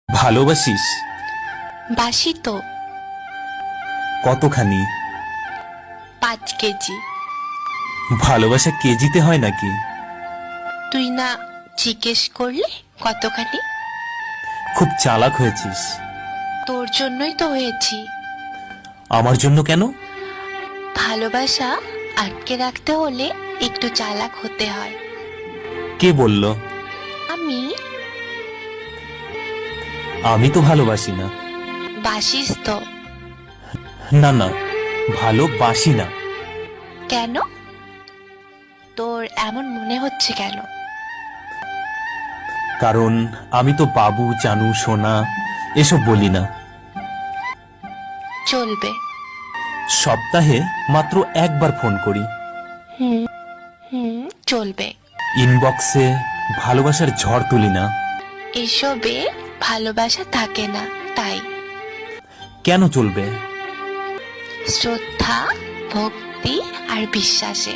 ভালোবাসিস? বাসি তো। কতখানি? 5 কেজি। ভালোবাসা কেজিতে হয় নাকি? তুই না জিজ্ঞেস করলে কতখানি? খুব চালাক হয়েছিস। তোর জন্যই তো হয়েছি। আমার জন্য কেন? ভালোবাসা আটকে রাখতে হলে একটু চালাক হতে হয়। কে বলল? আমি। আমি তো ভালোবাসি না। বাসিস তো। না না, ভালোবাসি না। কেন? তোর এমন মনে হচ্ছে কেন? কারণ আমি তো বাবু, জানু, সোনা এসব বলি না। চলবে। সপ্তাহে মাত্র একবার ফোন করি। হুম হুম, চলবে। ইনবক্সে ভালোবাসার ঝড় তুলি না। এসবে ভালোবাসা থাকে না, তাই। কেন চলবে? শ্রদ্ধা, ভক্তি আর বিশ্বাসে।